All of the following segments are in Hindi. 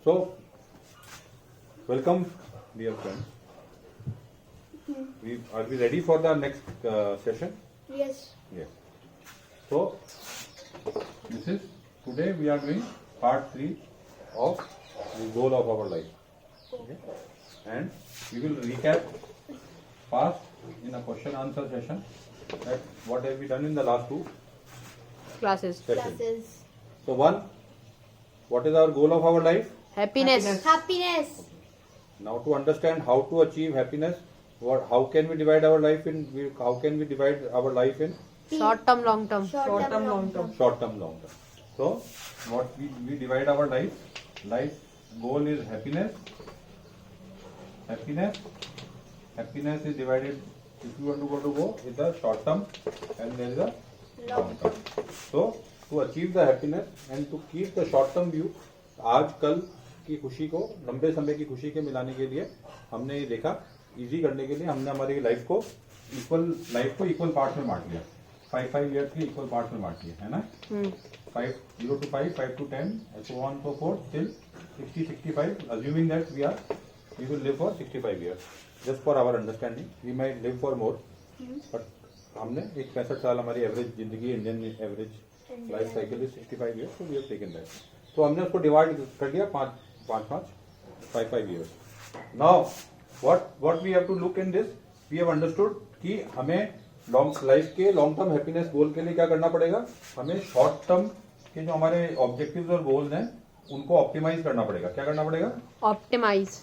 So, welcome, dear friends. Are we ready for the next session? Yes. Yes. So, today we are doing part 3 of the goal of our life. Okay? And we will recap fast in a question answer session that what have we done in the last 2 classes. sessions. Classes. So, 1, what is our goal of our life? Happiness. Happiness. Now, to understand how to achieve happiness, how can we divide our life in? How can we divide our life in Short term, long term. Short term, long term. short term, long term? So, what we divide our life. Life goal is happiness. Happiness is divided. If you want to go is the short term, and there is a long term. So, to achieve the happiness and to keep the short term view, आज कल की खुशी को लंबे समय की खुशी के मिलाने के लिए हमने ये देखा, इजी करने के लिए हमने हमारी लाइफ को इक्वल पार्ट में बांट लिया. 5 years के इक्वल पार्ट में बांट लिया, है ना? 0 to 5, 5 to 10, and so on so forth till 60, 65, assuming that we will live for 65 years. Just for our understanding, we might live for more, but हमने 65 साल हमारी एवरेज जिंदगी, Indian average life cycle is 65 years, so we have taken that. तो हमने उसको डिवाइड कर दिया 5 years. Now what we have to look in this, we have understood कि हमें लाइफ के लॉन्ग टर्म हैप्पीनेस गोल के लिए क्या करना पड़ेगा. हमें शॉर्ट टर्म के जो हमारे ऑब्जेक्टिव्स और गोल्स हैं उनको ऑप्टिमाइज करना पड़ेगा. क्या करना पड़ेगा? ऑप्टिमाइज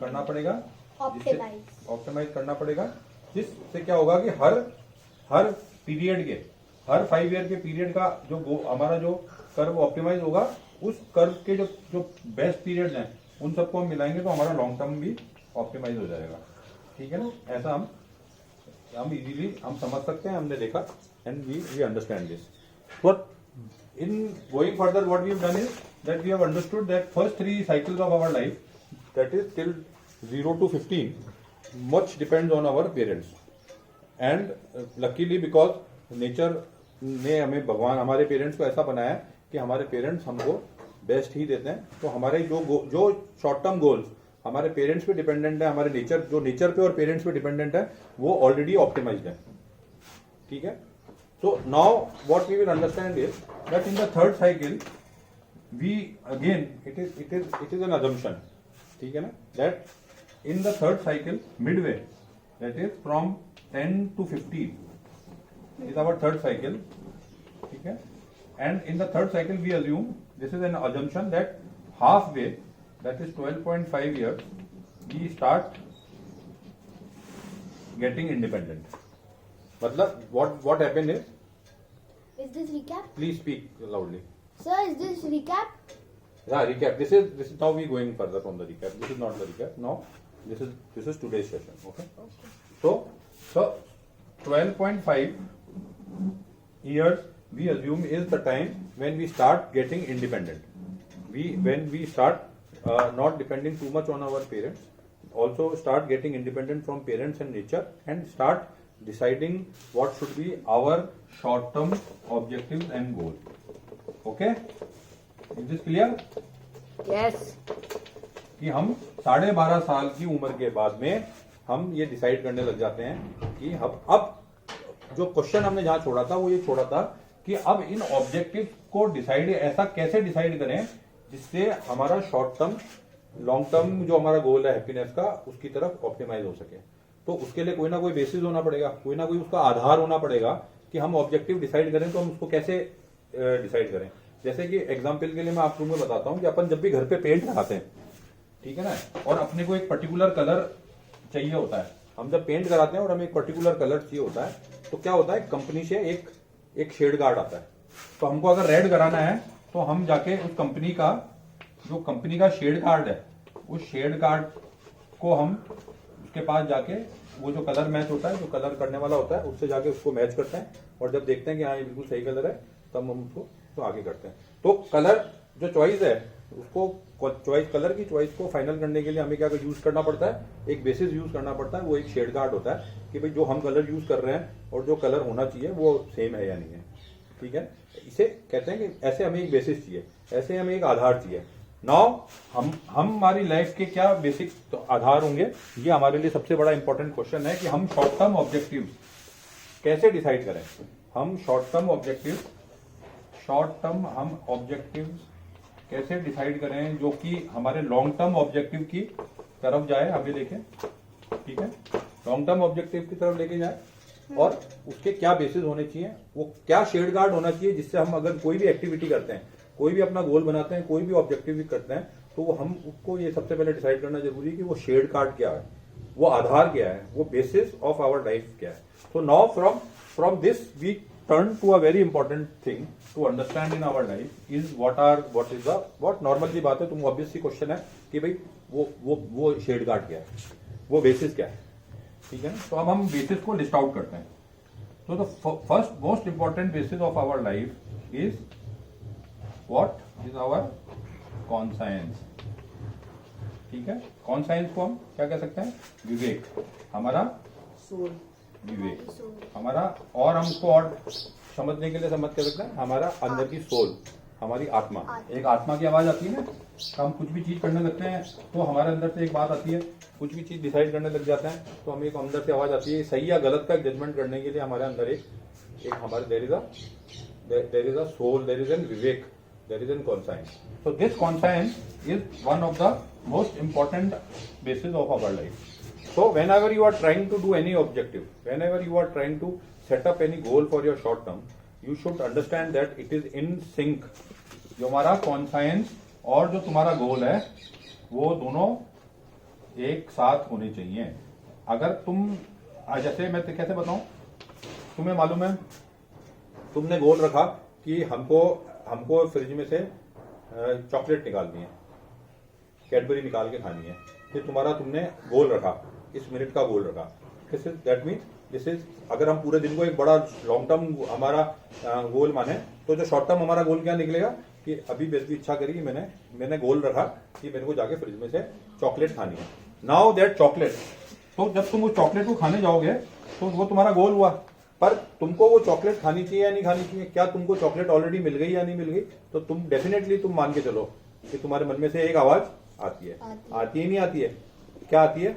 करना पड़ेगा. ऑप्टिमाइज करना पड़ेगा, जिससे क्या होगा कि हर पीरियड के, हर 5 year के पीरियड का जो हमारा जो कर्व ऑप्टिमाइज होगा, उस कर्व के जो बेस्ट पीरियड्स हैं उन सबको हम मिलाएंगे तो हमारा लॉन्ग टर्म भी ऑप्टिमाइज हो जाएगा. ठीक है ना? ऐसा हम इजीली हम समझ सकते हैं. हमने देखा and we understand this. But in going further what we have done is that we have understood that first 3 cycles of our life, that is till 0 to 15, much depends on our parents. And luckily because nature ने हमें भगवान हमारे पेरेंट्स को ऐसा बनाया है कि हमारे पेरेंट्स हमको बेस्ट ही देते हैं. तो हमारे जो शॉर्ट टर्म गोल्स हमारे पेरेंट्स पे डिपेंडेंट है, हमारे नेचर पे और पेरेंट्स पे डिपेंडेंट है, वो ऑलरेडी ऑप्टिमाइज्ड है. ठीक है? So now what we will understand is that in the third cycle we again it is an assumption. ठीक है ना? That in the third cycle midway, that is from 10 to 15 is our third cycle. ठीक है? And in the third cycle we assume, this is an assumption, that halfway, that is 12.5 years, we start getting independent. मतलब what happened is this recap? Please speak loudly. Sir, is this recap? Yeah, recap. This is now we going further from the recap. This is not the recap. Now this is today's session. Okay. So 12.5 years we assume is the time when we start getting independent. When we start not depending too much on our parents, also start getting independent from parents and nature, and start deciding what should be our short term objectives and goals. Okay? Is this clear? Yes. कि हम 12.5 साल की उम्र के बाद में हम ये डिसाइड करने लग जाते हैं कि अब जो क्वेश्चन हमने जहां छोड़ा था वो ये छोड़ा था कि अब इन ऑब्जेक्टिव को ऐसा कैसे डिसाइड करें जिससे हमारा शॉर्ट टर्म लॉन्ग टर्म जो हमारा गोल है हैप्पीनेस का, उसकी तरफ ऑप्टिमाइज हो सके. तो उसके लिए कोई ना कोई बेसिस होना पड़ेगा, कोई ना कोई उसका आधार होना पड़ेगा कि हम ऑब्जेक्टिव डिसाइड करें तो हम उसको कैसे डिसाइड करें. जैसे कि एग्जाम्पल के लिए मैं आप लोगों को बताता हूं कि अपन जब भी घर पे पेंट कराते हैं, ठीक है ना, और अपने को एक पर्टिकुलर कलर चाहिए होता है. हम जब पेंट कराते हैं और हमें एक पर्टिकुलर कलर चाहिए होता है, तो क्या होता है, कंपनी से एक शेड कार्ड आता है. तो हमको अगर रेड कराना है तो हम जाके उस कंपनी का शेड कार्ड है, उस शेड कार्ड को हम उसके पास जाके वो जो कलर मैच होता है, जो कलर करने वाला होता है, उससे जाके उसको मैच करते हैं. और जब देखते हैं कि हाँ ये बिल्कुल सही कलर है, तब हम उसको तो आगे करते हैं. तो कलर जो चॉइस है उसको कलर की चॉइस को फाइनल करने के लिए हमें क्या यूज करना पड़ता है, एक बेसिस यूज करना पड़ता है. वो एक शेड कार्ड होता है कि भाई जो हम कलर यूज कर रहे हैं और जो कलर होना चाहिए वो सेम है या नहीं है. ठीक है, इसे कहते हैं कि ऐसे हमें एक बेसिस चाहिए, ऐसे हमें एक आधार चाहिए. नाउ हम हमारी लाइफ के क्या बेसिक तो आधार होंगे, ये हमारे लिए सबसे बड़ा इंपॉर्टेंट क्वेश्चन है कि हम शॉर्ट टर्म ऑब्जेक्टिव कैसे डिसाइड करें। हम शॉर्ट टर्म ऑब्जेक्टिव कैसे डिसाइड करें जो कि हमारे लॉन्ग टर्म ऑब्जेक्टिव की तरफ जाए, आगे लेके, ठीक है, लॉन्ग टर्म ऑब्जेक्टिव की तरफ लेके जाए, और उसके क्या बेसिस होने चाहिए, वो क्या शेड गार्ड होना चाहिए, जिससे हम अगर कोई भी एक्टिविटी करते हैं, कोई भी अपना गोल बनाते हैं, कोई भी ऑब्जेक्टिव भी करते हैं, तो वो हम उसको ये सबसे पहले डिसाइड करना जरूरी है कि वो शेड गार्ड क्या है, वो आधार क्या है, वो बेसिस ऑफ आवर लाइफ क्या है। तो now from this we turn to a very important thing to understand in our life is what normal सी बात है, तुम ऑब्वियस सी क्वेश्चन है कि भाई वो शेड गार्ड क्या है, वो बेसिस क्या है, ठीक है ना। तो अब हम बेसिस को लिस्ट आउट करते हैं। तो the first most important basis of our life is what is our conscience, ठीक है। कॉन्साइंस को हम क्या कह सकते हैं, विवेक, हमारा सोल, विवेक हमारा, और हम उसको और समझने के लिए समझ कह सकते हैं हमारा अंदर की सोल, हमारी आत्मा। एक आत्मा की आवाज आती है ना, हम कुछ भी चीज करने लगते हैं तो हमारे अंदर से एक बात आती है, कुछ भी चीज डिसाइड करने लग जाते हैं तो हमें एक अंदर से आवाज आती है, सही या गलत का जजमेंट करने के लिए हमारे अंदर एक हमारे there is a soul, there is an vivek, there is an conscience. So this conscience is one of the most important basis of our life. So whenever you are trying to do any objective, whenever you are trying to set up any goal for your short term, you should understand that it is in sync. जो हमारा कॉन्साइंस और जो तुम्हारा गोल है वो दोनों एक साथ होने चाहिए। अगर तुम जैसे मैं कैसे बताऊं, तुम्हें मालूम है तुमने गोल रखा कि हमको फ्रिज में से चॉकलेट निकालनी है, कैडबरी निकाल के खानी है, फिर तुमने गोल रखा, इस मिनट का गोल रखा, दिस इज अगर हम पूरे दिन को एक बड़ा लॉन्ग टर्म हमारा गोल माने, तो जो शॉर्ट टर्म हमारा गोल क्या निकलेगा कि अभी बेस भी इच्छा करी, मैंने गोल रखा कि मेरे को जाके फ्रिज में से चॉकलेट खानी है। नाउ दैट चॉकलेट, तो जब तुम उस चॉकलेट को खाने जाओगे तो वो तुम्हारा गोल हुआ, पर तुमको वो चॉकलेट खानी चाहिए या नहीं खानी चाहिए, क्या तुमको चॉकलेट ऑलरेडी मिल गई या नहीं मिल गई, तो तुम डेफिनेटली तुम मान के चलो कि तुम्हारे मन में से एक आवाज आती है नहीं आती है, क्या आती है,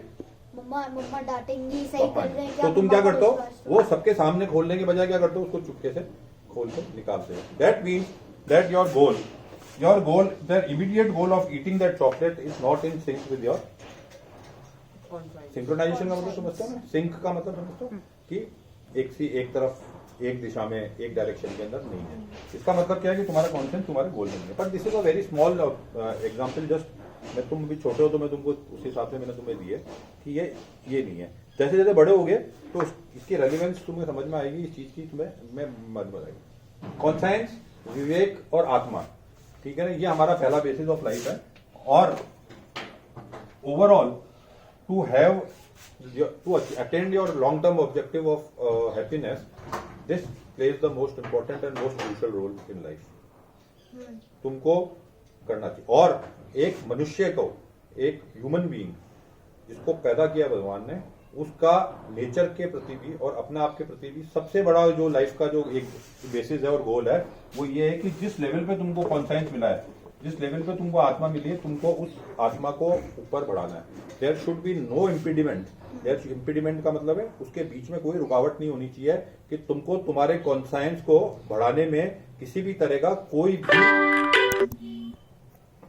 मम्मा डांटेंगी, सही कर रहे हैं क्या। तो तुम क्या करते हो, वो सबके सामने खोलने के बजाय क्या करते हो, उसको चुपके से खोल के निकालते हो। That means that your goal the immediate goal of eating that chocolate is not in sync with your synchronization का मतलब समझते हो ना, सिंक का मतलब समझते हो कि एक तरफ एक दिशा में एक डायरेक्शन के अंदर नहीं है। इसका मतलब क्या है कि तुम्हारा कॉन्सेंस तुम्हारे गोल नहीं है। पर this is a very small example, just मैं तुम अभी छोटे हो तो मैं तुमको उस हिसाब से मैंने तुम्हें दिए कि ये नहीं है। जैसे जैसे बड़े हो गए तो इसकी रेलिवेंस तुम्हें समझ में आएगी, इस चीज की तुम्हें समझ में आएगी। कॉन्साइंस, विवेक और आत्मा, ठीक है ना, ये हमारा पहला बेसिस ऑफ लाइफ है। और overall to attend your long term objective of happiness, this plays the most important and most crucial role in life. तुमको करना चाहिए। और एक मनुष्य को, एक ह्यूमन बीइंग जिसको पैदा किया भगवान ने, उसका नेचर के प्रति भी और अपने आप के प्रति भी सबसे बड़ा जो लाइफ का जो एक बेसिस है और गोल है वो ये है कि जिस लेवल पे तुमको कॉन्साइंस मिला है, जिस लेवल पे तुमको आत्मा मिली है, तुमको उस आत्मा को ऊपर बढ़ाना है। There should be no impediment. There impediment का मतलब है उसके बीच में कोई रुकावट नहीं होनी चाहिए कि तुमको तुम्हारे कॉन्साइंस को बढ़ाने में किसी भी तरह का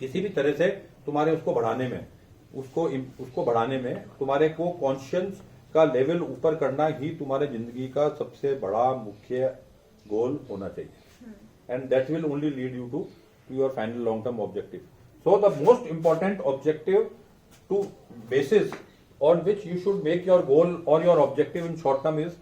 किसी भी तरह से तुम्हारे उसको बढ़ाने में तुम्हारे को कॉन्शियस का लेवल ऊपर करना ही तुम्हारे जिंदगी का सबसे बड़ा मुख्य गोल होना चाहिए। And that will only lead you to your final long term objective. So the most important objective to basis on which you should make your goal or your objective in short term is